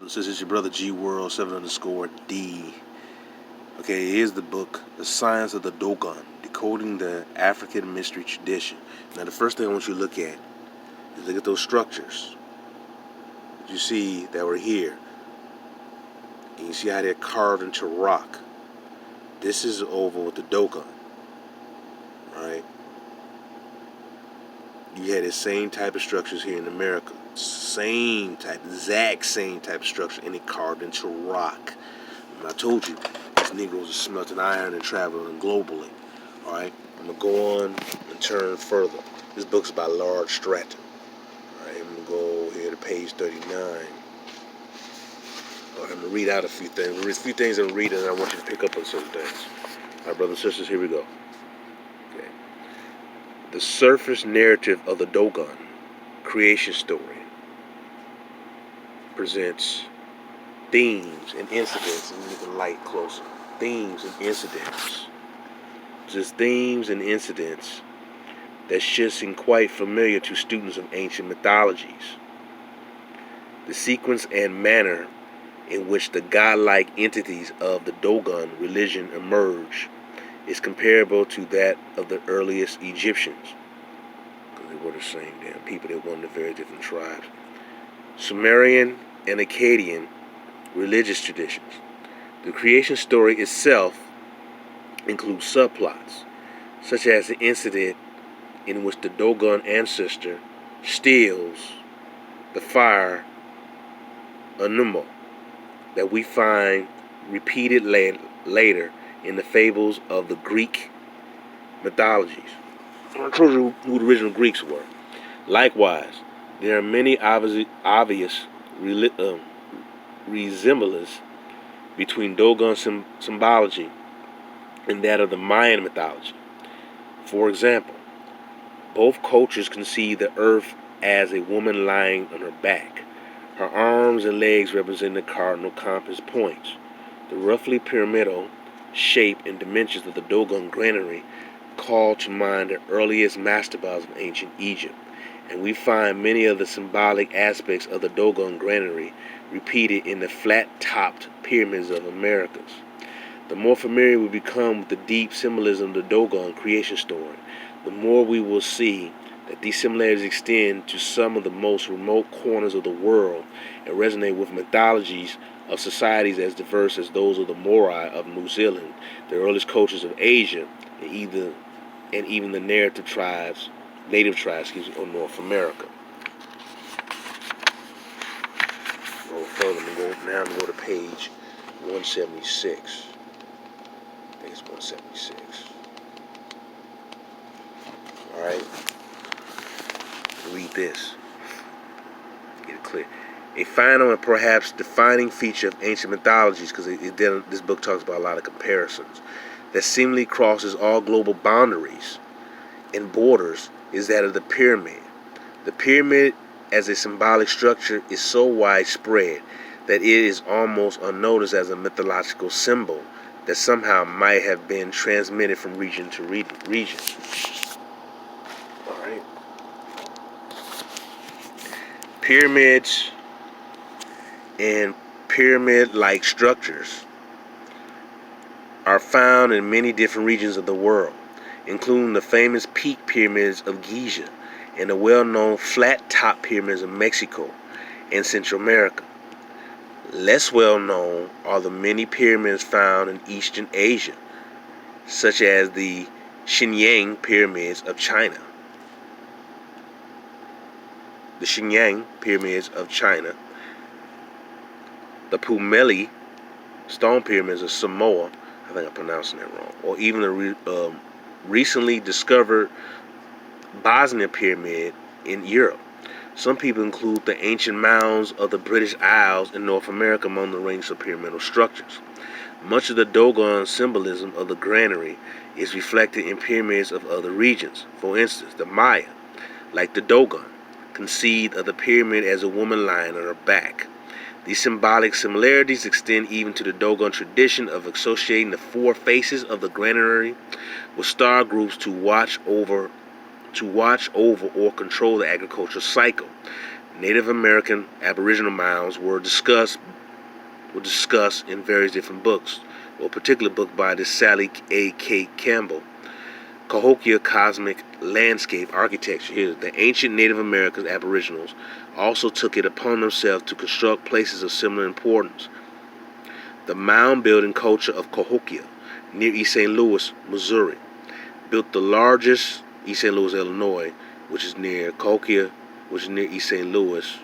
This is your brother G World 7_D. Okay, here's the book, The Science of the Dogon, Decoding the African Mystery Tradition. Now, the first thing I want you to look at is look at those structures that you see that were here. And you see how they're carved into rock. This is over with the Dogon, right? You had the same type of structures here in America. Exact same type of structure, and it carved into rock. And I told you, these Negroes are smelting iron and traveling globally. Alright, I'm going to go on and turn further. This book's by Large Stratton. Alright, I'm going to go here to page 39. Alright, I'm going to read out a few things. There's a few things I'm reading, and I want you to pick up on certain things. Alright, brothers and sisters, here we go. Okay. The surface narrative of the Dogon creation story presents themes and incidents, and you can light closer. Themes and incidents. Just themes and incidents that should seem quite familiar to students of ancient mythologies. The sequence and manner in which the godlike entities of the Dogon religion emerge is comparable to that of the earliest Egyptians, because they were the same damn people that were in the very different tribes. Sumerian and Akkadian religious traditions. The creation story itself includes subplots, such as the incident in which the Dogon ancestor steals the fire Anumo, that we find repeated later in the fables of the Greek mythologies. I told you who the original Greeks were. Likewise, there are many obvious resemblances between Dogon symbology and that of the Mayan mythology. For example, both cultures conceive the earth as a woman lying on her back, her arms and legs representing the cardinal compass points. The roughly pyramidal shape and dimensions of the Dogon granary call to mind the earliest mastabas of ancient Egypt, and we find many of the symbolic aspects of the Dogon granary repeated in the flat-topped pyramids of Americas. The more familiar we become with the deep symbolism of the Dogon creation story, the more we will see that these similarities extend to some of the most remote corners of the world and resonate with mythologies of societies as diverse as those of the Moai of New Zealand, the earliest cultures of Asia, and even the native tribes of North America. Go further. I'm going to go to page 176. I think it's 176. All right. Read this. Get it clear. A final and perhaps defining feature of ancient mythologies, because this book talks about a lot of comparisons, that seemingly crosses all global boundaries and borders, is that of the pyramid. The pyramid as a symbolic structure is so widespread that it is almost unnoticed as a mythological symbol that somehow might have been transmitted from region to region. All right. Pyramids and pyramid-like structures are found in many different regions of the world, including the famous peak pyramids of Giza and the well-known flat-top pyramids of Mexico and Central America. Less well-known are the many pyramids found in Eastern Asia, such as the Shenyang pyramids of China. The Pumeli stone pyramids of Samoa, I think I'm pronouncing that wrong, or even the recently discovered Bosnia pyramid in Europe. Some people include the ancient mounds of the British Isles in North America among the range of pyramidal structures. Much of the Dogon symbolism of the granary is reflected in pyramids of other regions. For instance, the Maya, like the Dogon, conceived of the pyramid as a woman lying on her back. These symbolic similarities extend even to the Dogon tradition of associating the four faces of the granary with star groups to watch over or control the agricultural cycle. Native American Aboriginal mounds were discussed were discussed in various different books. Well, a particular book by this Sally A. K. Campbell, Cahokia Cosmic Landscape Architecture. Here, the ancient Native Americans, Aboriginals, also took it upon themselves to construct places of similar importance. The mound-building culture of Cahokia, near East St. Louis, Missouri, built the largest, East St. Louis, Illinois, which is near Cahokia, which is near East St. Louis,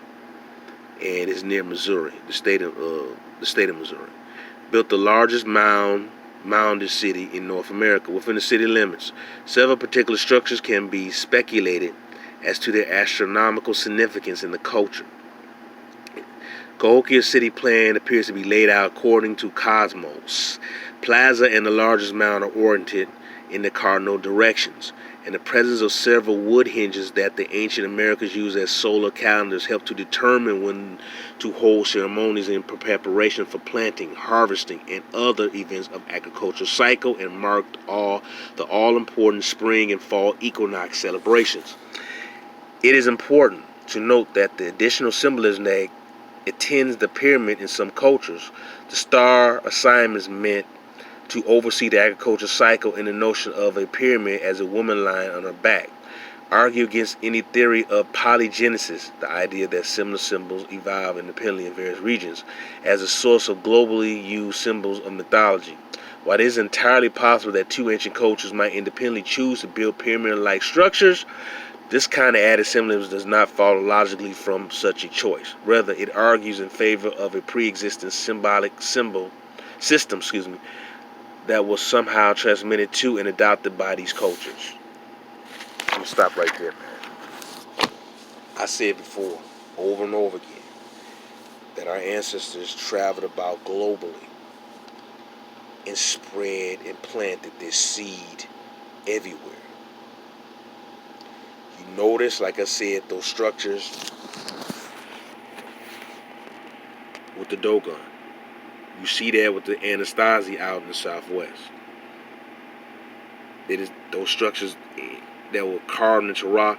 and is near Missouri, the state of Missouri. Built the largest mounded city in North America within the city limits. Several particular structures can be speculated as to their astronomical significance in the culture. Cahokia's city plan appears to be laid out according to Cosmos. Plaza and the largest mound are oriented in the cardinal directions, and the presence of several wood hinges that the ancient Americans used as solar calendars helped to determine when to hold ceremonies in preparation for planting, harvesting, and other events of agricultural cycle, and marked the all-important spring and fall equinox celebrations. It is important to note that the additional symbolism that attends the pyramid in some cultures, the star assignments meant to oversee the agricultural cycle, and the notion of a pyramid as a woman lying on her back argue against any theory of polygenesis, the idea that similar symbols evolve independently in various regions, as a source of globally used symbols of mythology. While it is entirely possible that two ancient cultures might independently choose to build pyramid-like structures, this kind of added symbolism does not follow logically from such a choice. Rather, it argues in favor of a pre-existing symbolic system, that was somehow transmitted to and adopted by these cultures. Let me stop right there, man. I said before, over and over again, that our ancestors traveled about globally and spread and planted their seed everywhere. You notice, like I said, those structures with the Dogon. You see that with the Anasazi out in the Southwest. Those structures that were carved into rock,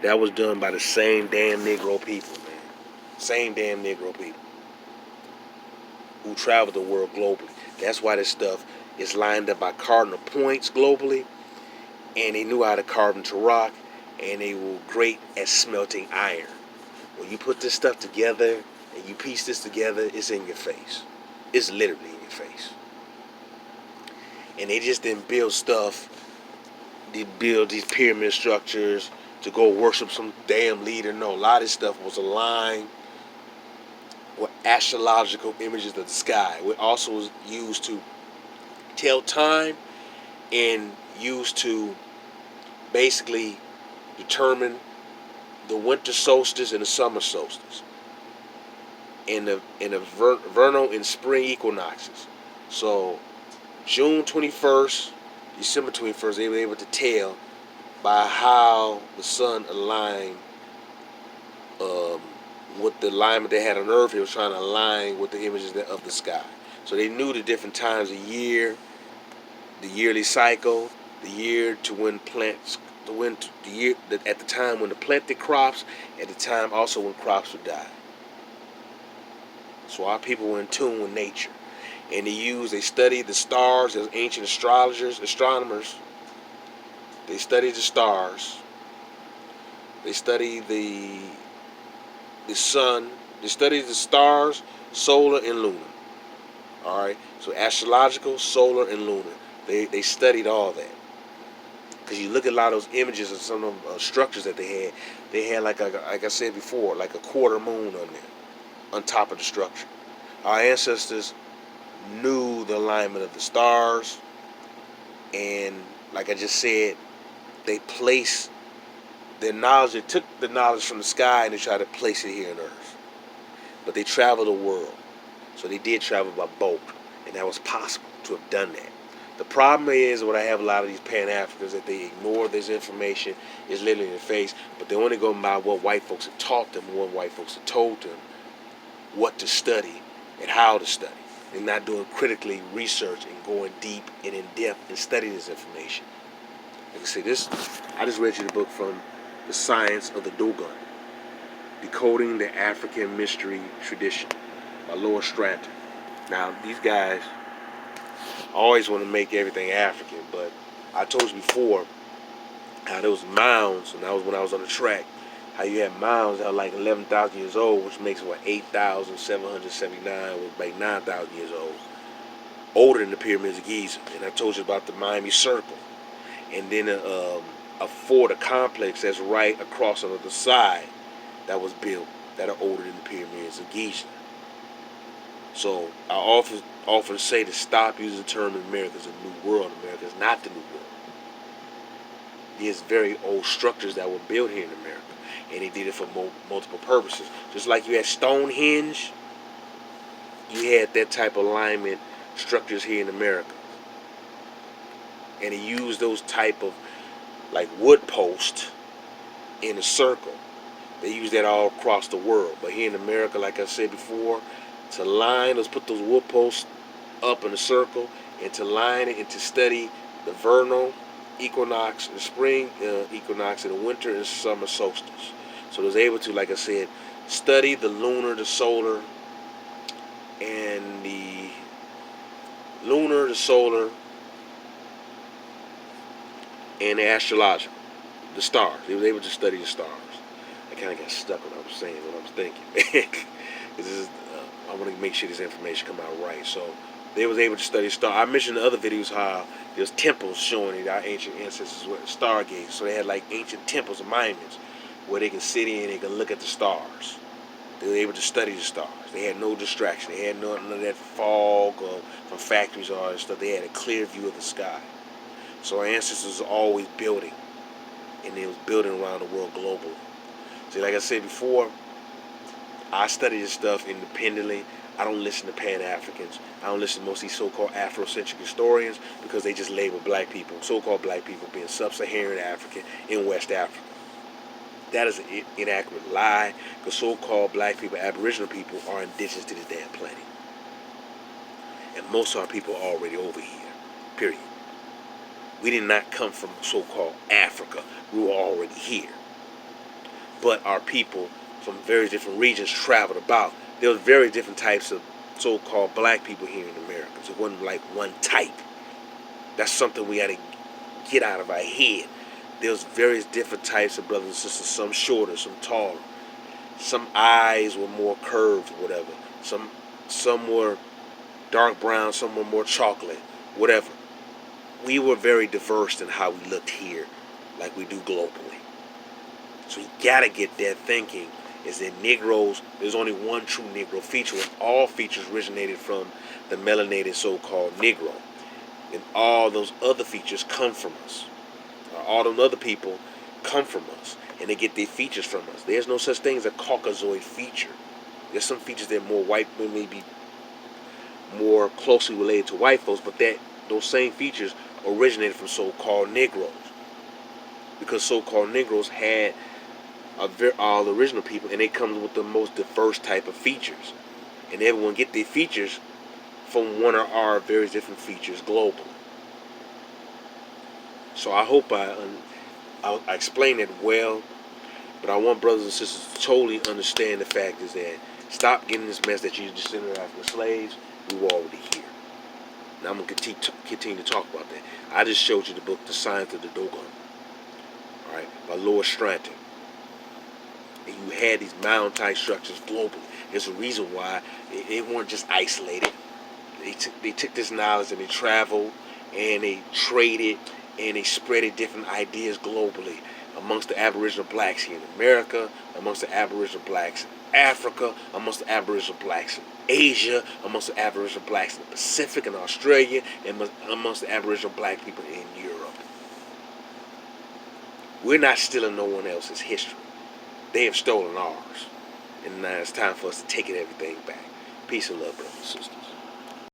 that was done by the same damn Negro people, man. Same damn Negro people who traveled the world globally. That's why this stuff is lined up by cardinal points globally, and they knew how to carve into rock, and they were great at smelting iron. When you put this stuff together and you piece this together, it's in your face. It's literally in your face. And they just didn't build stuff. They build these pyramid structures to go worship some damn leader. No, a lot of this stuff was aligned with astrological images of the sky. It also was used to tell time and used to basically determine the winter solstice and the summer solstice, and the vernal and spring equinoxes. So June 21st, December 21st, they were able to tell by how the sun aligned with the alignment they had on Earth. It was trying to align with the images of the sky. So they knew the different times of year, the yearly cycle, the year to when plants, the year at the time when to plant the crops, at the time also when crops would die. So our people were in tune with nature. And they studied the stars as ancient astronomers. They studied the stars. They studied the sun. They studied the stars, solar and lunar. Alright? So astrological, solar, and lunar. They studied all that. Because you look at a lot of those images of some of the structures that they had like I said before, like a quarter moon on there, on top of the structure. Our ancestors knew the alignment of the stars, and like I just said, they placed their knowledge. They took the knowledge from the sky and they tried to place it here on Earth. But they traveled the world, so they did travel by boat, and that was possible to have done that. The problem is, what I have a lot of these Pan-Africans, that they ignore this information. Is literally in their face, but they only go by what white folks have taught them, what white folks have told them, what to study and how to study. They're not doing critically research and going deep and in depth and studying this information. Like I say, I just read you the book from The Science of the Dogon, Decoding the African Mystery Tradition by Laura Stratton. Now, these guys always want to make everything African, but I told you before how there was mounds, and that was when I was on the track, how you had mounds that are like 11,000 years old, which makes what 8,779, was like 9,000 years old, older than the pyramids of Giza. And I told you about the Miami Circle, and then a fort, a complex that's right across on the side that was built that are older than the pyramids of Giza. So I often say to stop using the term America is a new world. America is not the new world. There's very old structures that were built here in America, and they did it for multiple purposes. Just like you had Stonehenge, you had that type of alignment structures here in America, and they used those type of like wood posts in a circle. They use that all across the world, but here in America, like I said before, to line, let's put those wood posts up in a circle, and to line it and to study the vernal equinox, the spring equinox, and the winter and summer solstice. So they was able to, like I said, study the lunar, the solar, and the astrological, the stars. They was able to study the stars. I kind of got stuck when I was saying what I was thinking. This is, I want to make sure this information come out right. So they was able to study stars. I mentioned in other videos how there's temples showing our ancient ancestors were stargates. So they had like ancient temples of Mayans where they can sit in and they can look at the stars. They were able to study the stars. They had no distraction. They had none of that fog or from factories or all that stuff. They had a clear view of the sky. So our ancestors were always building, and they was building around the world globally. See, like I said before, I study this stuff independently. I don't listen to Pan-Africans. I don't listen to most of these so-called Afrocentric historians because they just label black people, so-called black people, being sub-Saharan African in West Africa. That is an inaccurate lie, because so-called black people, Aboriginal people, are indigenous to this damn planet. And most of our people are already over here, period. We did not come from so-called Africa. We were already here. But our people from various different regions traveled about. There was very different types of so-called black people here in America. So it wasn't like one type. That's something we got to get out of our head. There was various different types of brothers and sisters. Some shorter, some taller. Some eyes were more curved, whatever. Some were dark brown. Some were more chocolate, whatever. We were very diverse in how we looked here, like we do globally. So you gotta get that thinking, is that Negroes, there's only one true Negro feature, and all features originated from the melanated so-called Negro. And all those other features come from us. All those other people come from us, and they get their features from us. There's no such thing as a Caucasoid feature. There's some features that are more white, maybe more closely related to white folks, but those same features originated from so-called Negroes. Because so-called Negroes had all the original people, and they come with the most diverse type of features. And everyone get their features from one of our various different features globally. So I hope I explained it well, but I want brothers and sisters to totally understand the fact is that stop getting this mess that you're descended African slaves. We were already here. Now I'm going to continue to talk about that. I just showed you the book, The Science of the Dogon, all right, by Lord Stranton. And you had these mound-type structures globally. There's a reason why they weren't just isolated. They took this knowledge and they traveled and they traded and they spread different ideas globally amongst the Aboriginal blacks here in America, amongst the Aboriginal blacks in Africa, amongst the Aboriginal blacks in Asia, amongst the Aboriginal blacks in the Pacific and Australia, and amongst the Aboriginal black people in Europe. We're not stealing no one else's history. They have stolen ours. And now it's time for us to take everything back. Peace and love, brothers and sisters.